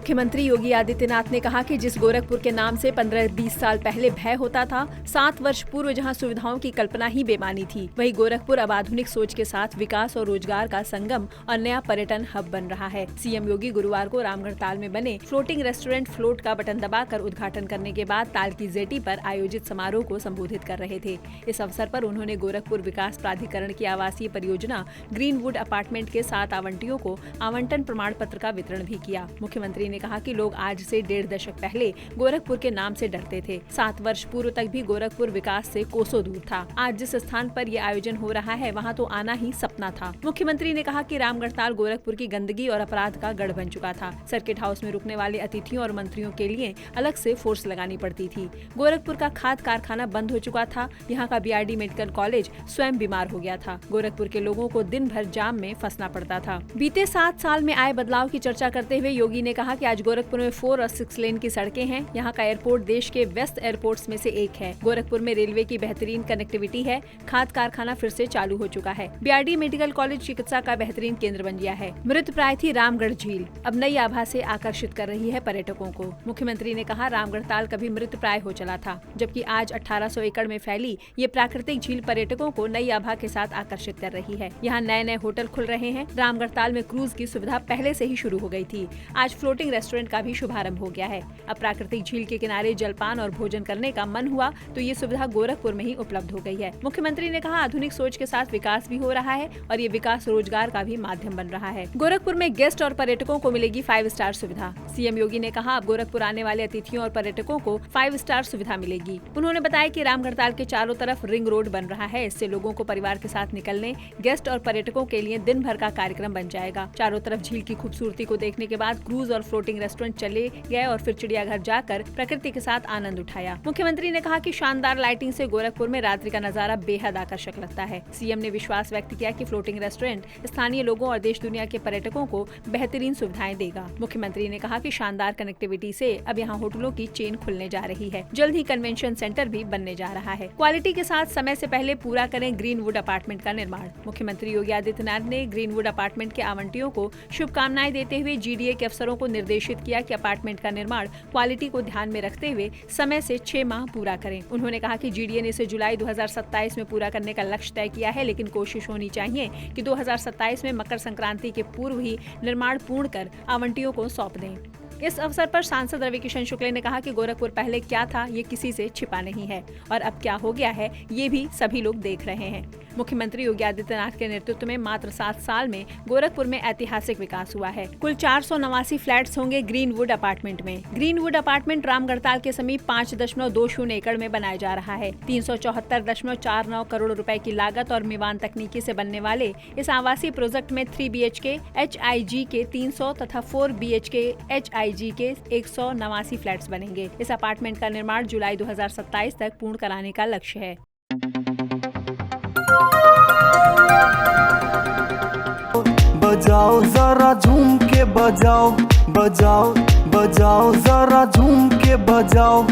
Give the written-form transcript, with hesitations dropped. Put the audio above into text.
मुख्यमंत्री योगी आदित्यनाथ ने कहा कि जिस गोरखपुर के नाम से 15-20 साल पहले भय होता था, 7 वर्ष पूर्व जहां सुविधाओं की कल्पना ही बेमानी थी, वही गोरखपुर अब आधुनिक सोच के साथ विकास और रोजगार का संगम और नया पर्यटन हब बन रहा है। सीएम योगी गुरुवार को रामगढ़ताल में बने फ्लोटिंग रेस्टोरेंट फ्लोट का बटन दबाकर उद्घाटन करने के बाद ताल की जेटी पर आयोजित समारोह को संबोधित कर रहे थे। इस अवसर पर उन्होंने गोरखपुर विकास प्राधिकरण की आवासीय परियोजना ग्रीनवुड अपार्टमेंट के 7 आवंटियों को आवंटन प्रमाण पत्र का वितरण भी किया। मुख्यमंत्री ने कहा कि लोग आज से 1.5 दशक पहले गोरखपुर के नाम से डरते थे। 7 वर्ष पूर्व तक भी गोरखपुर विकास से कोसों दूर था। आज जिस स्थान पर ये आयोजन हो रहा है, वहाँ तो आना ही सपना था। मुख्यमंत्री ने कहा कि रामगढ़ताल गोरखपुर की गंदगी और अपराध का गढ़ बन चुका था। सर्किट हाउस में रुकने वाले अतिथियों और मंत्रियों के लिए अलग से फोर्स लगानी पड़ती थी। गोरखपुर का खाद कारखाना बंद हो चुका था। यहाँ का बीआरडी मेडिकल कॉलेज स्वयं बीमार हो गया था। गोरखपुर के लोगों को दिन भर जाम में फंसना पड़ता था। बीते 7 साल में आए बदलाव की चर्चा करते हुए योगी ने कहा कि आज गोरखपुर में 4 और 6 लेन की सड़कें हैं। यहाँ का एयरपोर्ट देश के बेस्ट एयरपोर्ट्स में से एक है। गोरखपुर में रेलवे की बेहतरीन कनेक्टिविटी है। खाद कारखाना फिर से चालू हो चुका है। बीआरडी मेडिकल कॉलेज चिकित्सा का बेहतरीन केंद्र बन गया है। मृत प्राय थी रामगढ़ झील, अब नई आभा से आकर्षित कर रही है पर्यटकों को। मुख्यमंत्री ने कहा, रामगढ़ताल कभी मृत प्राय हो चला था, जबकि आज 1800 एकड़ में फैली ये प्राकृतिक झील पर्यटकों को नई आभा के साथ आकर्षित कर रही है। यहाँ नए होटल खुल रहे हैं। रामगढ़ताल में क्रूज की सुविधा पहले से ही शुरू हो गई थी। आज फ्लोटिंग रेस्टोरेंट का भी शुभारंभ हो गया है। अब प्राकृतिक झील के किनारे जलपान और भोजन करने का मन हुआ तो ये सुविधा गोरखपुर में ही उपलब्ध हो गई है। मुख्यमंत्री ने कहा, आधुनिक सोच के साथ विकास भी हो रहा है और ये विकास रोजगार का भी माध्यम बन रहा है। गोरखपुर में गेस्ट और पर्यटकों को मिलेगी 5 स्टार सुविधा। सीएम योगी ने कहा, अब गोरखपुर आने वाले अतिथियों और पर्यटकों को 5 स्टार सुविधा मिलेगी। उन्होंने बताया कि रामगढ़ताल के चारों तरफ रिंग रोड बन रहा है। इससे लोगों को परिवार के साथ निकलने, गेस्ट और पर्यटकों के लिए दिन भर का कार्यक्रम बन जाएगा। चारों तरफ झील की खूबसूरती को देखने के बाद क्रूज और फ्लोटिंग रेस्टोरेंट चले गए और फिर चिड़ियाघर जाकर प्रकृति के साथ आनंद उठाया। मुख्यमंत्री ने कहा कि शानदार लाइटिंग से गोरखपुर में रात्रि का नजारा बेहद आकर्षक लगता है। सीएम ने विश्वास व्यक्त किया कि फ्लोटिंग रेस्टोरेंट स्थानीय लोगों और देश दुनिया के पर्यटकों को बेहतरीन सुविधाएं देगा। मुख्यमंत्री ने कहा कि शानदार कनेक्टिविटी से अब यहाँ होटलों की चेन खुलने जा रही है। जल्द ही कन्वेंशन सेंटर भी बनने जा रहा है। क्वालिटी के साथ समय से पहले पूरा करें ग्रीनवुड अपार्टमेंट का निर्माण। मुख्यमंत्री योगी आदित्यनाथ ने ग्रीनवुड अपार्टमेंट के आवंटियों को शुभकामनाएं देते हुए जीडीए के अफसरों को निर्देशित किया कि अपार्टमेंट का निर्माण क्वालिटी को ध्यान में रखते हुए समय से 6 माह पूरा करें। उन्होंने कहा कि जीडीए ने इसे जुलाई 2027 में पूरा करने का लक्ष्य तय किया है, लेकिन कोशिश होनी चाहिए कि 2027 में मकर संक्रांति के पूर्व ही निर्माण पूर्ण कर आवंटियों को सौंप दें। इस अवसर पर सांसद रवि किशन शुक्ल ने कहा कि गोरखपुर पहले क्या था ये किसी से छिपा नहीं है और अब क्या हो गया है ये भी सभी लोग देख रहे हैं। मुख्यमंत्री योगी आदित्यनाथ के नेतृत्व में मात्र 7 साल में गोरखपुर में ऐतिहासिक विकास हुआ है। कुल 489 फ्लैट्स होंगे ग्रीनवुड अपार्टमेंट में। ग्रीनवुड अपार्टमेंट रामगढ़ताल के समीप 5.20 एकड़ में बनाया जा रहा है। 374.49 करोड़ रुपए की लागत और मिवान तकनीकी से बनने वाले इस आवासीय प्रोजेक्ट में 3 BHK HIG के 300 तथा 4 BHK HIG के 189 फ्लैट्स बनेंगे। इस अपार्टमेंट का निर्माण जुलाई 2027 तक पूर्ण कराने का लक्ष्य है। बजाओ जरा झूम के बजाओ, बजाओ बजाओ जरा झूम के बजाओ।